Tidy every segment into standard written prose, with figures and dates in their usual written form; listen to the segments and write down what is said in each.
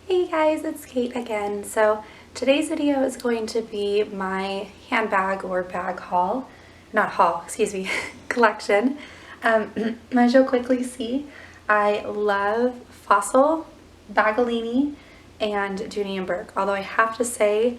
Hey guys, it's Kate again. So today's video is going to be my handbag or bag haul, not haul, excuse me, collection. As you'll quickly see, I love Fossil, Bagolini, and Dooney & Bourke. Although I have to say,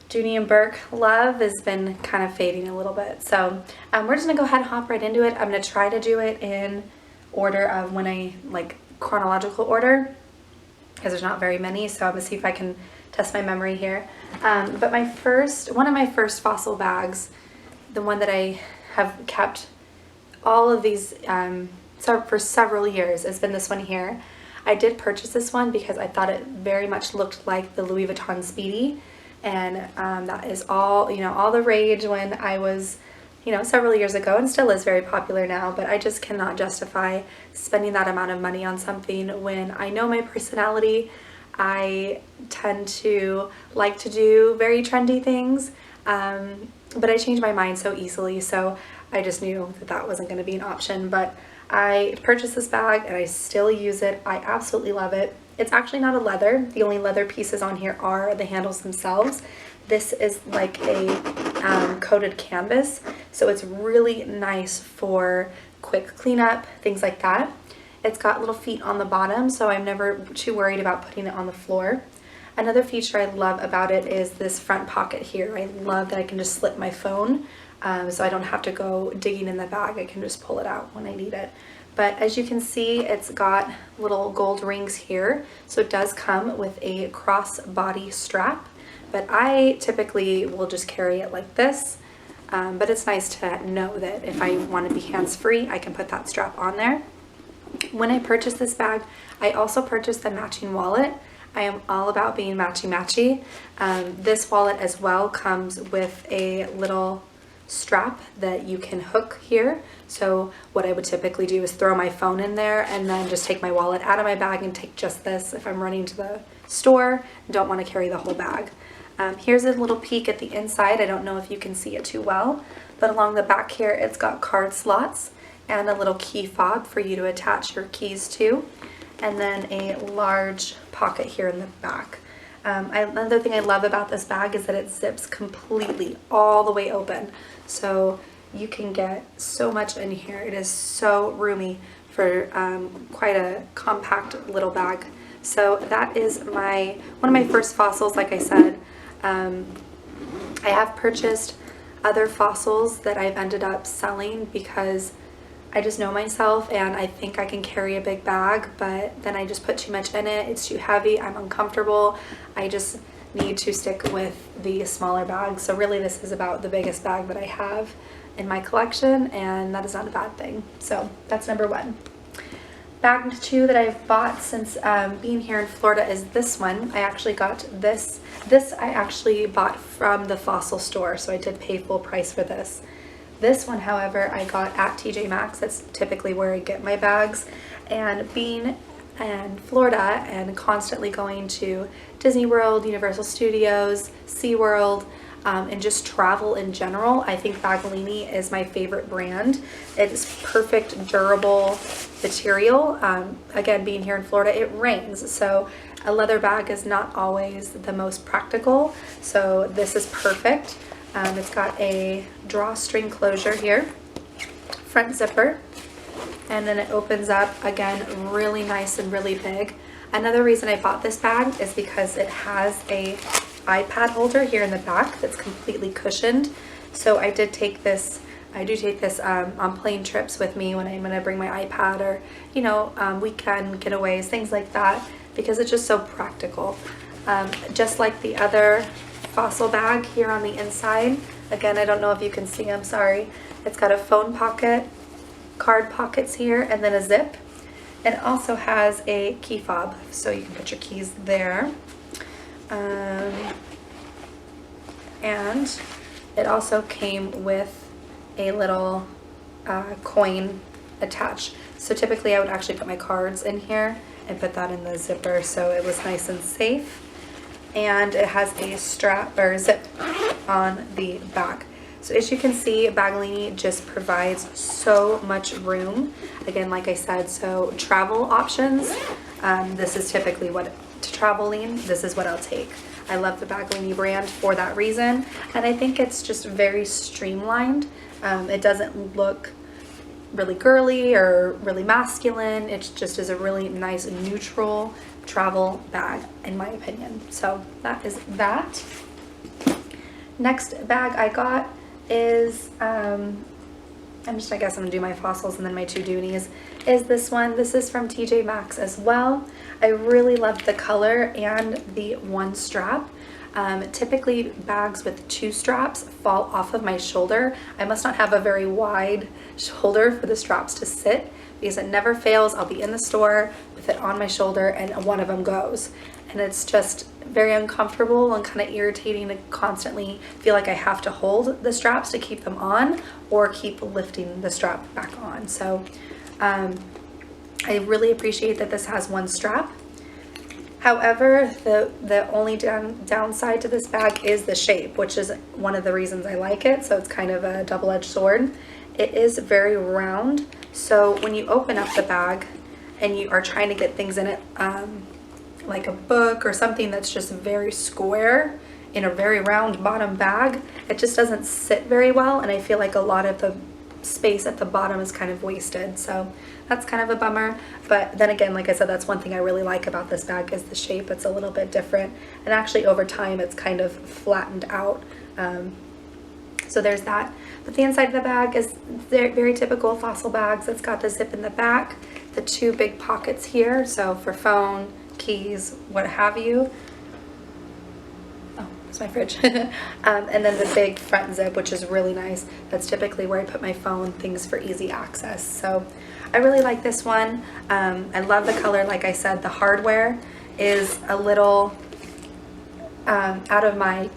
Dooney & Bourke love has been kind of fading a little bit. So we're just gonna go ahead and hop right into it. I'm gonna try to do it in order of when I, chronological order, because there's not very many, so I'm gonna see if I can test my memory here. But one of my first Fossil bags, the one that I have kept all of these for several years, has been this one here. I did purchase this one because I thought it very much looked like the Louis Vuitton Speedy, and that is all the rage when I was several years ago, and still is very popular now, but I just cannot justify spending that amount of money on something when I know my personality. I tend to like to do very trendy things, but I change my mind so easily, so I just knew that that wasn't going to be an option. But I purchased this bag and I still use it. I absolutely love it. It's actually not a leather. The only leather pieces on here are the handles themselves. This is like a coated canvas, so it's really nice for quick cleanup, things like that. It's got little feet on the bottom, so I'm never too worried about putting it on the floor. Another feature I love about it is this front pocket here. I love that I can just slip my phone, so I don't have to go digging in the bag. I can just pull it out when I need it. But as you can see, it's got little gold rings here, so it does come with a cross-body strap. But I typically will just carry it like this, but it's nice to know that if I want to be hands-free, I can put that strap on there. When I purchased this bag, I also purchased the matching wallet. I am all about being matchy-matchy. This wallet as well comes with a little strap that you can hook here. So what I would typically do is throw my phone in there and then just take my wallet out of my bag and take just this if I'm running to the store and don't want to carry the whole bag. Here's a little peek at the inside. I don't know if you can see it too well, but along the back here it's got card slots and a little key fob for you to attach your keys to, and then a large pocket here in the back. Another thing I love about this bag is that it zips completely all the way open, so you can get so much in here. It is so roomy for quite a compact little bag. So that is one of my first Fossils. Like I said, I have purchased other Fossils that I've ended up selling because I just know myself and I think I can carry a big bag, but then I just put too much in it. It's too heavy. I'm uncomfortable. I just need to stick with the smaller bags. So really this is about the biggest bag that I have in my collection, and that is not a bad thing. So that's number one. Bag two that I've bought since being here in Florida is this one. I actually got this. This I actually bought from the Fossil store, so I did pay full price for this. This one, however, I got at TJ Maxx. That's typically where I get my bags. And being in Florida and constantly going to Disney World, Universal Studios, SeaWorld, and just travel in general, I think Bagolini is my favorite brand. It's perfect, durable material. Again, being here in Florida, it rains, so a leather bag is not always the most practical, so this is perfect. It's got a drawstring closure here, front zipper, and then it opens up, again, really nice and really big. Another reason I bought this bag is because it has a iPad holder here in the back that's completely cushioned. So I do take this on plane trips with me when I'm gonna bring my iPad, or weekend getaways, things like that, because it's just so practical. Just like the other Fossil bag here on the inside, again, I don't know if you can see, I'm sorry, it's got a phone pocket, card pockets here, and then a zip. It also has a key fob, so you can put your keys there. And it also came with a little coin attached. So typically I would actually put my cards in here and put that in the zipper, so it was nice and safe. And it has a strap or zip on the back. So as you can see, Bagolini just provides so much room. Again, like I said, so travel options, this is typically what to traveling, this is what I'll take. I love the Baglini brand for that reason, and I think it's just very streamlined. It doesn't look really girly or really masculine. It just is a really nice neutral travel bag in my opinion. So that is that. Next bag I got is I guess I'm gonna do my fossils and then my two Doonies, is this one. This is from TJ Maxx as well. I really love the color and the one strap. Typically bags with two straps fall off of my shoulder. I must not have a very wide shoulder for the straps to sit, because it never fails. I'll be in the store with it on my shoulder and one of them goes. And it's just very uncomfortable and kind of irritating to constantly feel like I have to hold the straps to keep them on or keep lifting the strap back on. So I really appreciate that this has one strap. However, the only downside to this bag is the shape, which is one of the reasons I like it. So it's kind of a double-edged sword. It is very round. So when you open up the bag and you are trying to get things in it, like a book or something that's just very square in a very round bottom bag, it just doesn't sit very well, and I feel like a lot of the space at the bottom is kind of wasted. So that's kind of a bummer. But then again, like I said, that's one thing I really like about this bag is the shape. It's a little bit different, and actually over time it's kind of flattened out. So there's that. But the inside of the bag is very typical fossil bags. It's got the zip in the back, the two big pockets here, so for phone, keys, what have you. Oh, it's my fridge. And then the big front zip, which is really nice. That's typically where I put my phone, things for easy access. So I really like this one. I love the color. Like I said, the hardware is a little out of my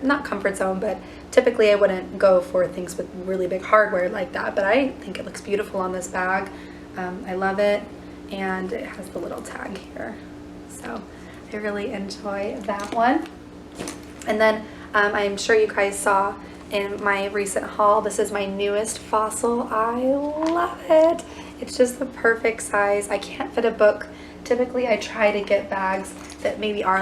not comfort zone, but typically I wouldn't go for things with really big hardware like that, but I think it looks beautiful on this bag. I love it, and it has the little tag here, so I really enjoy that one. And then I'm sure you guys saw in my recent haul, this is my newest fossil. I love it. It's just the perfect size. I can't fit a book. Typically I try to get bags that maybe are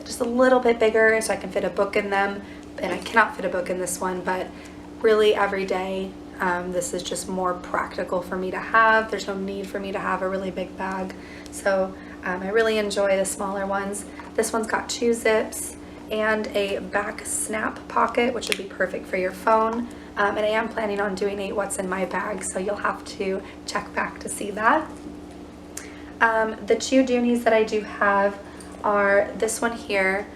just a little bit bigger so I can fit a book in them, and I cannot fit a book in this one, but really every day this is just more practical for me to have. There's no need for me to have a really big bag. So I really enjoy the smaller ones. This one's got two zips and a back snap pocket, which would be perfect for your phone. And I am planning on doing a what's in my bag, so you'll have to check back to see that. The two Doonies that I do have are this one here.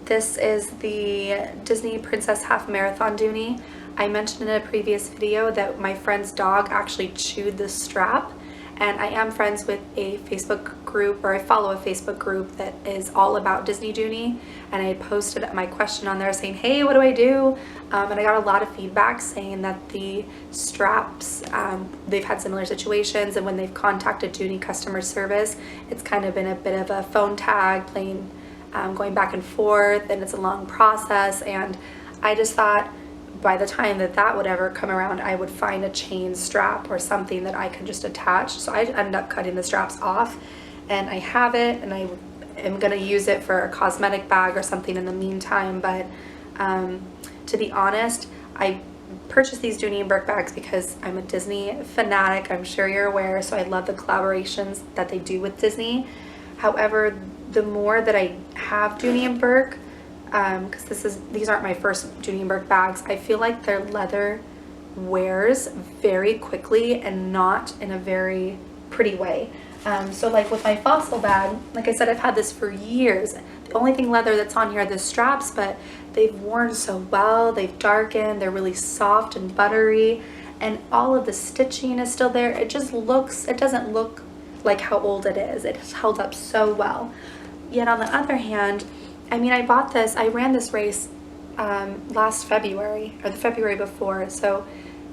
This is the Disney Princess Half Marathon Doonie. I mentioned in a previous video that my friend's dog actually chewed the strap, and I am friends with a Facebook group, or I follow a Facebook group that is all about Disney Doonie, and I had posted my question on there saying, hey, what do I do? And I got a lot of feedback saying that the straps, they've had similar situations, and when they've contacted Doonie customer service, it's kind of been a bit of a phone tag, playing, going back and forth, and it's a long process. And I just thought by the time that would ever come around, I would find a chain strap or something that I could just attach. So I ended up cutting the straps off, and I have it, and I am going to use it for a cosmetic bag or something in the meantime. But to be honest, I purchased these Dooney and Burke bags because I'm a Disney fanatic. I'm sure you're aware, so I love the collaborations that they do with Disney. However, the more that I have Dooney and Burke, because these aren't my first Dooney and Burke bags, I feel like their leather wears very quickly and not in a very pretty way. So like with my fossil bag, like I said, I've had this for years. The only thing leather that's on here are the straps, but they've worn so well, they've darkened, they're really soft and buttery, and all of the stitching is still there. It doesn't look like how old it is. It's held up so well. Yet on the other hand, I mean, I ran this race last February, or the February before, so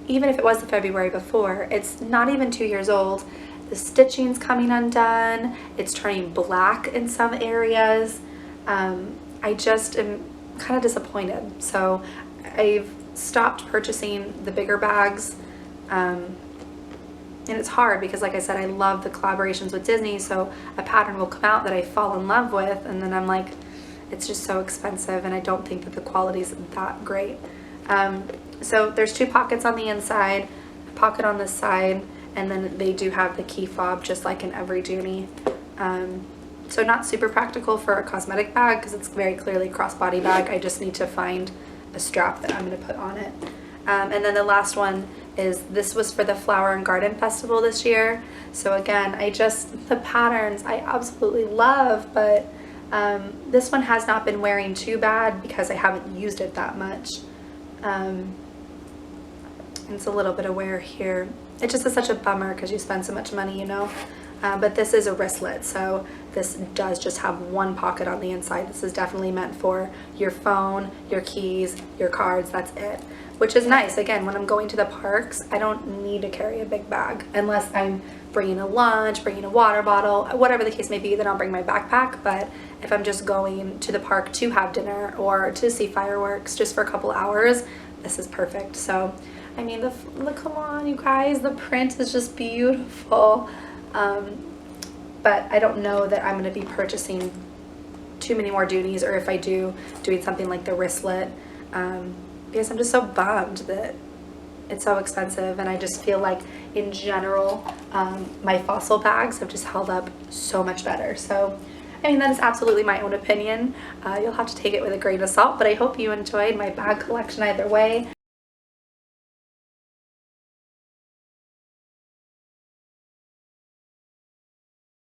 even if it was the February before, it's not even 2 years old. The stitching's coming undone, it's turning black in some areas. I just am kind of disappointed. So I've stopped purchasing the bigger bags. and it's hard because, like I said, I love the collaborations with Disney, so a pattern will come out that I fall in love with, and then I'm like, it's just so expensive, and I don't think that the quality's that great. So there's 2 pockets on the inside, a pocket on this side, and then they do have the key fob just like in every Dooney. So not super practical for a cosmetic bag because it's very clearly crossbody bag. I just need to find a strap that I'm going to put on it. And then the last one is, this was for the Flower and Garden Festival this year. So again, the patterns I absolutely love, but this one has not been wearing too bad because I haven't used it that much. It's a little bit of wear here. It just is such a bummer because you spend so much money, you know. But this is a wristlet, so this does just have 1 pocket on the inside. This is definitely meant for your phone, your keys, your cards, that's it. Which is nice. Again, when I'm going to the parks, I don't need to carry a big bag unless I'm bringing a lunch, bringing a water bottle, whatever the case may be, then I'll bring my backpack. But if I'm just going to the park to have dinner or to see fireworks just for a couple hours, this is perfect. So, I mean, come on, you guys, the print is just beautiful. But I don't know that I'm going to be purchasing too many more Doonies, or if I do, doing something like the wristlet, because I'm just so bummed that it's so expensive, and I just feel like in general my Fossil bags have just held up so much better. So I mean, that is absolutely my own opinion. You'll have to take it with a grain of salt, but I hope you enjoyed my bag collection either way.